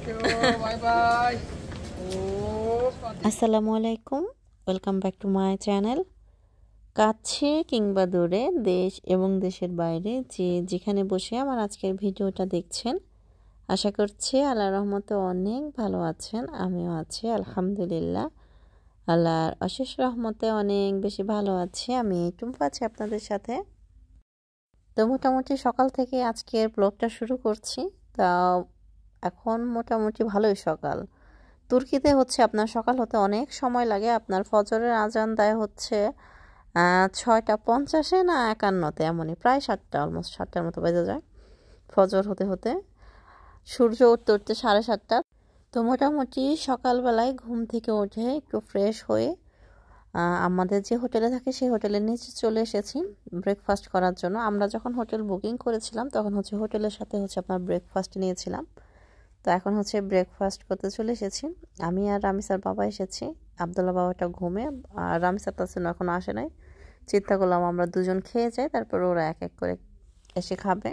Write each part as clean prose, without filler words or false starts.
you. Bye bye. আসসালামু আলাইকুম, welcome back to my channel. কাছে কিংবা দূরে, দেশ এবং দেশের বাইরে যে যেখানে বসে আমার আজকের ভিডিওটা দেখছেন, আশা করছি আল্লাহর রহমতে অনেক ভালো আছেন। আমিও আছি আলহামদুলিল্লাহ। আল্লাহর অশেষ রহমতে অনেক বেশি ভালো আছি। আমি টুম্পা আছি আপনাদের সাথে। তো মোটামুটি সকাল থেকে আজকের ব্লগটা শুরু করছি। তা এখন মোটামুটি ভালোই সকাল। তুর্কিতে হচ্ছে আপনার সকাল হতে অনেক সময় লাগে। আপনার ফজরের আজান দেয় হচ্ছে 6:50 না 51-তে, এমনই প্রায় 7টা, অলমোস্ট 7টার মতো বেজে যায় ফজর হতে হতে। সূর্য উঠতে উঠতে 7:30। তো মোটামুটি সকালবেলায় ঘুম থেকে উঠে একটু ফ্রেশ হয়ে আমাদের যে হোটেলে থাকে সেই হোটেলের নিচে চলে এসেছি ব্রেকফাস্ট করার জন্য। আমরা যখন হোটেল বুকিং করেছিলাম তখন হচ্ছে হোটেলের সাথে হচ্ছে আপনার ব্রেকফাস্ট নিয়েছিলাম। তো এখন হচ্ছে ব্রেকফাস্ট করতে চলে এসেছি। আমি আর রামিসার বাবা এসেছি। আবদুল্লাহ বাবাটা ঘুমে, আর রামিসার তাসিন এখনও আসে নাই। চিন্তা করলাম আমরা দুজন খেয়ে যাই, তারপর ওরা এক এক করে এসে খাবে।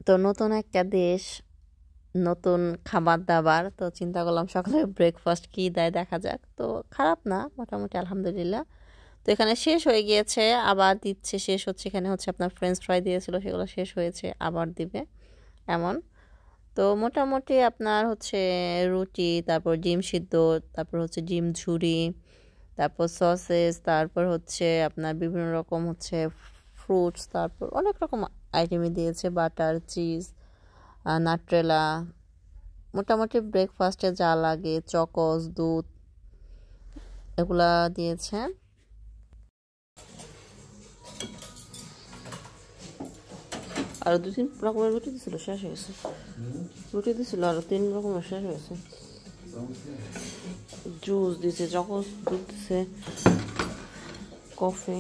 তো নতুন একটা দেশ, নতুন খাবার দাবার, তো চিন্তা করলাম সকালে ব্রেকফাস্ট কী দেয় দেখা যাক। তো খারাপ না, মোটামুটি আলহামদুলিল্লাহ। তো এখানে শেষ হয়ে গিয়েছে, আবার দিচ্ছে, শেষ হচ্ছে। এখানে হচ্ছে আপনার ফ্রেঞ্চ ফ্রাই দিয়েছিল, সেগুলো শেষ হয়েছে, আবার দিবে এমন। তো মোটামুটি আপনার হচ্ছে রুটি, তারপর ডিম সিদ্ধ, তারপর হচ্ছে ডিম ঝুরি, তারপর সসেস, তারপর হচ্ছে আপনার বিভিন্ন রকম হচ্ছে ফ্রুটস, তারপর অনেক রকম আইটেমই দিয়েছে, বাটার, চিজ, নাট্রেলা। মোটামুটি ব্রেকফাস্টে যা লাগে, চকোস, দুধ, এগুলা দিয়েছে। আরো 2-3 রকমের রুটি দিছিল, শেষ হয়ে গেছে। রুটি দিছিল আরো 3 রকমের, শেষ হয়ে গেছে। জুস দিছে, চকোস, দুধ দিছে, coffee.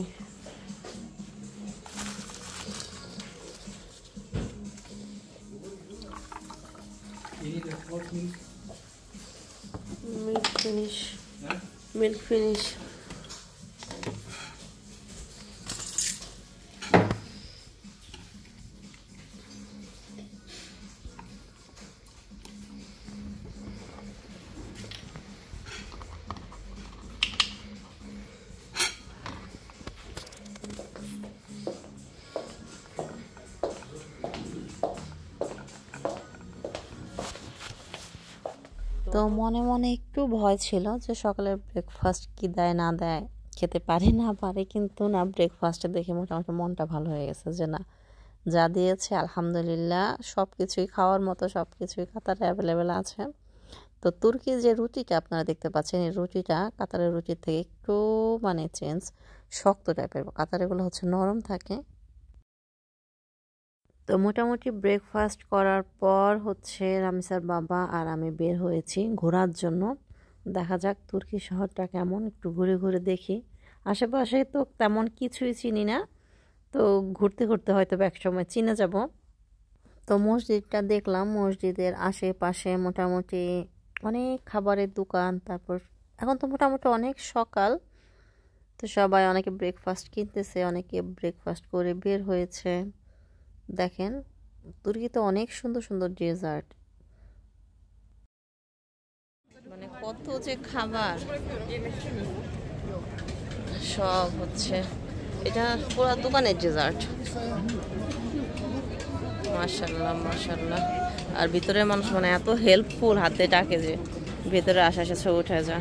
Milk finish, milk finish. তো মনে মনে একটু ভয় ছিল যে সকালের ব্রেকফাস্ট কি দেয় না দেয়, খেতে পারি না পারি, কিন্তু না, ব্রেকফাস্টে দেখে মোটামুটি মনটা ভালো হয়ে গেছে যে না, যা দিয়েছে আলহামদুলিল্লাহ সব কিছুই খাওয়ার মতো, সব কিছুই কাতারে অ্যাভেলেবেল আছে। তো তুর্কির যে রুটিটা আপনারা দেখতে পাচ্ছেন, এই রুটিটা কাতারের রুটির থেকে একটু মানে চেঞ্জ, শক্ত টাইপের। কাতারেগুলো হচ্ছে নরম থাকে। তো মোটামুটি ব্রেকফাস্ট করার পর হচ্ছে রামিসার বাবা আর আমি বের হয়েছি ঘোরার জন্য। দেখা যাক তুর্কি শহরটা কেমন, একটু ঘুরে ঘুরে দেখি। আশেপাশে তো তেমন কিছুই চিনি না, তো ঘুরতে ঘুরতে হয়তো এক সময় চিনে যাব। তো মসজিদটা দেখলাম, মসজিদের আশেপাশে মোটামুটি অনেক খাবারের দোকান। তারপর এখন তো মোটামুটি অনেক সকাল, তো সবাই অনেকে ব্রেকফাস্ট কিনতেছে, অনেকে ব্রেকফাস্ট করে বের হয়েছে। দেখেন তুর্কিতে অনেক সুন্দর সুন্দর ডেজার্ট, মানে কত যে খাবার, সব হচ্ছে। এটা পুরো দোকানের ডেজার্ট। মাশাআল্লাহ মাশাআল্লাহ। আর ভিতরের মানুষ মানে এত হেল্পফুল, হাতে ডাকে যে ভিতরে আসা ছবি উঠে যা।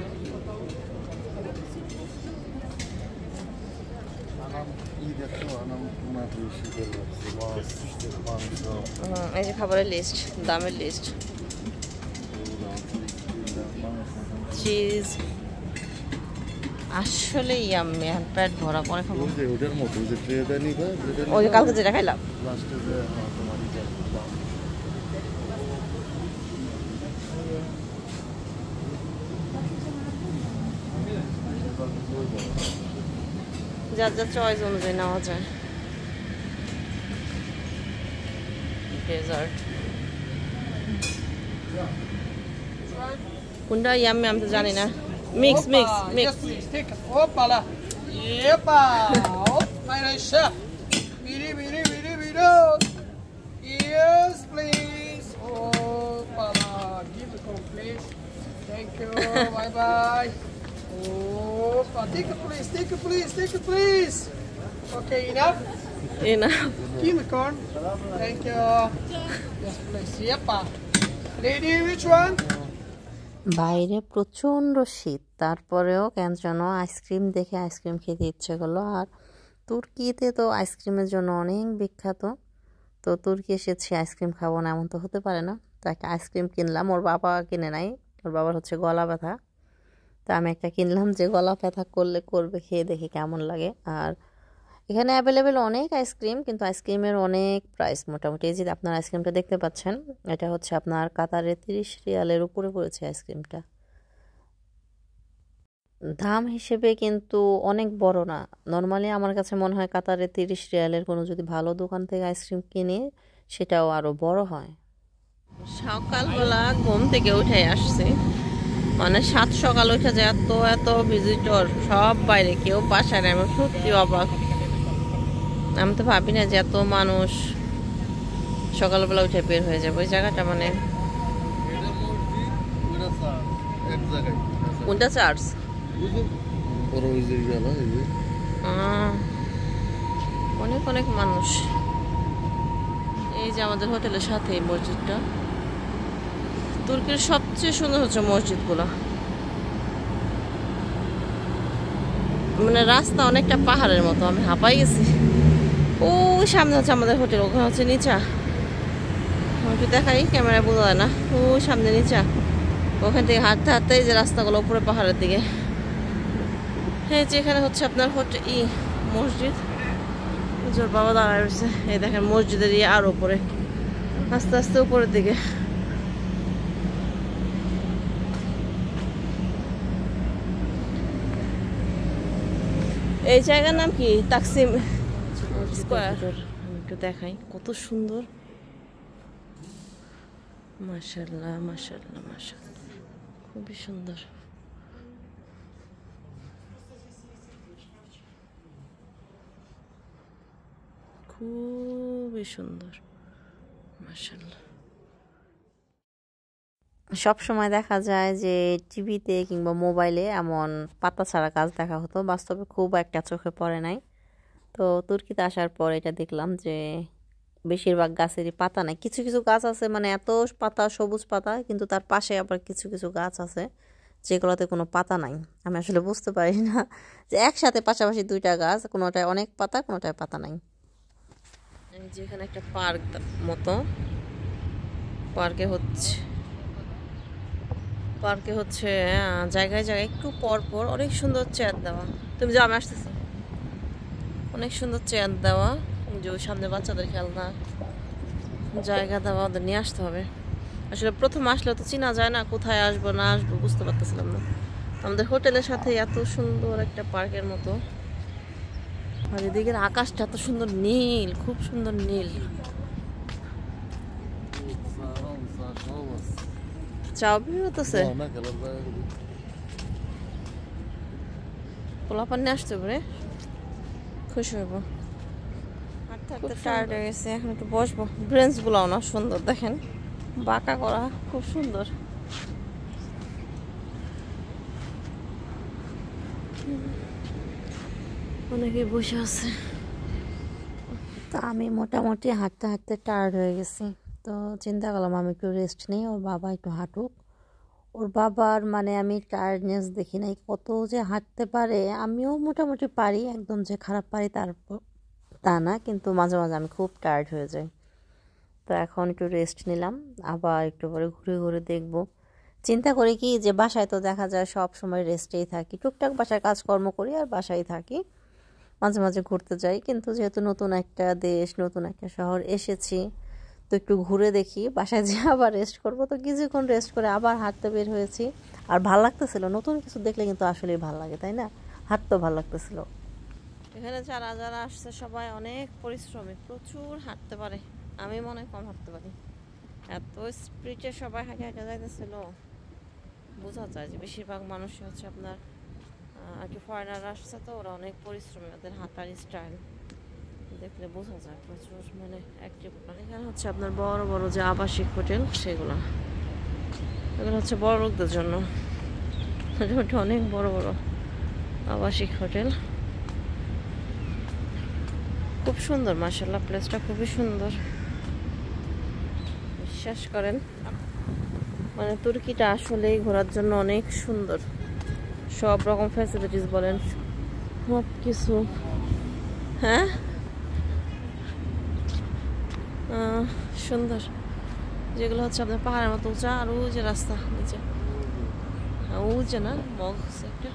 এই যে খাবারের লিস্ট, দামের লিস্ট, চিজ, আসলে ইয়াম্মি, পেট ভরা, পরে খাবো। ওই কালকে যেটা খাইলাম। যার যার চয়েস অনুযায়ী নেওয়া যায়। ডেজার্ট কোনটা ইয়াম্মি আমি তো জানি না। Mix mix mix. Opa! Epa! Opa, chef! Biri, biri, biri, biri. Yes, please. cone, please. Thank you. Bye bye. Oh, take it, please. Take it, please. Take it, please. Okay, enough. Give me corn. Thank you. Yes, please. Yep. Lady, which one? বাইরে প্রচণ্ড শীত, তারপরেও কেন যেন ice cream দেখে ice cream খেতে ইচ্ছে করলো। আর তুর্কিতে তো আইসক্রিমের জন্য অনেক বিখ্যাত, তো তুর্কি এসেছি আইসক্রিম খাবো না এমন তো হতে পারে না। তো একটা আইসক্রিম কিনলাম, ওর বাবা কিনে নাই, ওর বাবার হচ্ছে গলা ব্যথা। তো আমি একটা কিনলাম যে গলা ব্যথা করবে, খেয়ে দেখি কেমন লাগে। আর এখানে অ্যাভেলেবেল অনেক আইসক্রিম, কিন্তু আইসক্রিমের অনেক প্রাইস মোটামুটি। এই যে আপনার আইসক্রিমটা দেখতে পাচ্ছেন, এটা হচ্ছে আপনার কাতারে 30 রিয়ালের উপরে পড়েছে আইসক্রিমটা। দাম হিসেবে কিন্তু অনেক বড় না। নর্মালি আমার কাছে মনে হয় কাতারে 30 রিয়ালের কোনো যদি ভালো দোকান থেকে আইসক্রিম কিনে সেটাও আরও বড় হয়। সকালবেলা ঘুম থেকে উঠে আসছে, মানে 7 সকাল উঠে যে এত এত ভিজিটর, সব বাইরে, কেউ বাসায় নেই। আমি সত্যি অবাক, আমি তো ভাবি না যে এত মানুষ সকালবেলা উঠে বের হয়ে যাবে। ওই জায়গাটা মানে কোনটা চার্চ? অনেক অনেক মানুষ। এই যে আমাদের হোটেলের সাথে এই মসজিদটা, তুর্কির সবচেয়ে সুন্দর হচ্ছে মসজিদগুলো। মানে রাস্তা অনেকটা পাহাড়ের মতো, আমি হাঁপাই গেছি। ও সামনে হচ্ছে আমাদের হোটেল, ওখানে হচ্ছে নিচা, একটু দেখাই ক্যামেরায় বোঝা যায় না। ও সামনে নিচা, ওখান থেকে হাঁটতে হাঁটতে যে রাস্তাগুলো উপরে পাহাড়ের দিকে। হ্যাঁ, যে এখানে হচ্ছে আপনার হোটেল মসজিদ, জোর বাবা দাঁড়ায় রয়েছে। এই দেখেন মসজিদের আর উপরে, আস্তে আস্তে উপরের দিকে। এই জায়গার নাম কি? Taksim square. আমি একটু দেখাই, কত সুন্দর। মাশাআল্লাহ মাশাআল্লাহ মাশাআল্লাহ, খুবই সুন্দর। খুবই সুন্দর মাশাআল্লাহ। সব সময় দেখা যায় যে টিভিতে কিংবা মোবাইলে এমন পাতা ছাড়া গাছ দেখা হতো, বাস্তবে খুব একটা চোখে পড়ে নাই। তো তুর্কিতে আসার পর এটা দেখলাম যে বেশিরভাগ গাছেরই পাতা নাই। কিছু কিছু গাছ আছে মানে এত পাতা, সবুজ পাতা, কিন্তু তার পাশে আবার কিছু কিছু গাছ আছে যেগুলোতে কোনো পাতা নাই। আমি আসলে বুঝতে পারি না যে একসাথে পাশাপাশি দুইটা গাছ, কোনোটায় অনেক পাতা, কোনোটায় পাতা নাই। যেখানে একটা পার্ক মতো, পার্কে হচ্ছে জায়গায় জায়গায় একটু পর পর অনেক সুন্দর চেয়ার দেওয়া। তুমি যাও, আমি আসতেছি। অনেক সুন্দর চেয়ার দেওয়া, যে সামনে বাচ্চাদের খেলনা জায়গা দেওয়া, ওদের নিয়ে আসতে হবে। আসলে প্রথম আসলে তো চেনা যায় না, কোথায় আসবো না আসবো বুঝতে পারতেছিলাম না। আমাদের হোটেলের সাথে এত সুন্দর একটা পার্কের মতো, আর এদিকের আকাশটা এত সুন্দর নীল, খুব সুন্দর নীল। চাও বের হতেছে, পোলাপান নিয়ে আসতে পারে, খুশি হইব। খুব টায়ার্ড হয়ে গেছে, এখন একটু বসবো। ব্রেঞ্চ গুলাও না সুন্দর, দেখেন বাঁকা করা, খুব সুন্দর। অনেকে বসে আছে। তো আমি মোটামুটি হাঁটতে হাঁটতে টায়ার্ড হয়ে গেছি, তো চিন্তা করলাম আমি একটু রেস্ট নিই, ওর বাবা একটু হাঁটুক। ওর বাবার মানে আমি টায়ার্ডনেস দেখি নাই, কত যে হাঁটতে পারে। আমিও মোটামুটি পারি, একদম যে খারাপ পারি তারপর তা না, কিন্তু মাঝে মাঝে আমি খুব টায়ার্ড হয়ে যাই। তো এখন একটু রেস্ট নিলাম, আবার একটু পরে ঘুরে ঘুরে দেখব। চিন্তা করি কি যে বাসায় তো দেখা যায় সব সময় রেস্টেই থাকি, টুকটাক বাসায় কাজকর্ম করি আর বাসায় থাকি, মাঝে মাঝে ঘুরতে যাই। কিন্তু যেহেতু নতুন একটা দেশ, নতুন একটা শহর এসেছি, তো একটু ঘুরে দেখি, বাসায় যেয়ে আবার রেস্ট করবো। তো কিছুক্ষণ রেস্ট করে আবার হাঁটতে বের হয়েছি। আর ভাল লাগতেছিল, নতুন কিছু দেখলে কিন্তু আসলেই ভাল লাগে, তাই না? হাঁটতেও ভাল লাগতেছিল। এখানে যারা যারা আসছে সবাই অনেক পরিশ্রমী, প্রচুর হাঁটতে পারে। আমি মনে হয় কম হাঁটতে পারি, এত স্পিডে সবাই হাঁটে হাঁটে যাইতেছিল। বোঝা যায় যে বেশিরভাগ মানুষই হচ্ছে আপনার আর কি ফরেনার আসছে, তো ওরা অনেক পরিশ্রমী, ওদের হাঁটার স্টাইল দেখলে বোঝা যায় প্রচুর মানে অ্যাক্টিভ। এখানে হচ্ছে আপনার বড় বড় যে আবাসিক হোটেল সেগুলো, এগুলো হচ্ছে বড় লোকদের জন্য, মোটামুটি অনেক বড় বড় আবাসিক হোটেল। খুব সুন্দর মাশাআল্লাহ, প্লেসটা খুবই সুন্দর। বিশ্বাস করেন মানে তুর্কিটা আসলেই ঘোরার জন্য অনেক সুন্দর, সব রকম ফ্যাসিলিটিস বলেন সব কিছু। হ্যাঁ সুন্দর, যেগুলো হচ্ছে আপনার পাহাড়ের মতো উঁচা, আর ওই যে রাস্তা নিচে, ওই যে না মগ একটা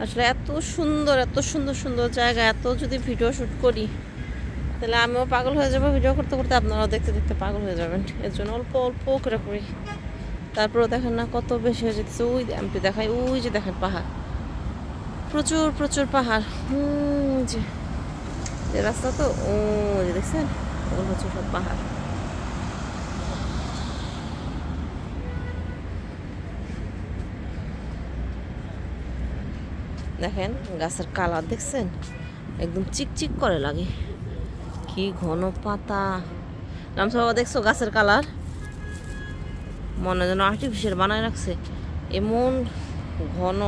আসলে এত সুন্দর এত সুন্দর সুন্দর জায়গা, এত যদি ভিডিও শ্যুট করি তাহলে আমিও পাগল হয়ে যাবো ভিডিও করতে করতে, আপনারাও দেখতে দেখতে পাগল হয়ে যাবেন। এর জন্য অল্প অল্প করে করি। তারপরেও দেখেন না কত বেশি হয়ে যেতেছে। ওই আমি দেখাই, ওই যে দেখেন পাহাড়, প্রচুর প্রচুর পাহাড়। যে রাস্তা তো ওই দেখছেন, ওগুলো হচ্ছে সব পাহাড়। দেখেন গাছের কালার দেখছেন, একদম চিকচিক করে লাগে, কি ঘন পাতা। রামসা বাবা দেখছো গাছের কালার, মনে যেন আর্টিফিশিয়াল বানায় রাখছে, এমন ঘন।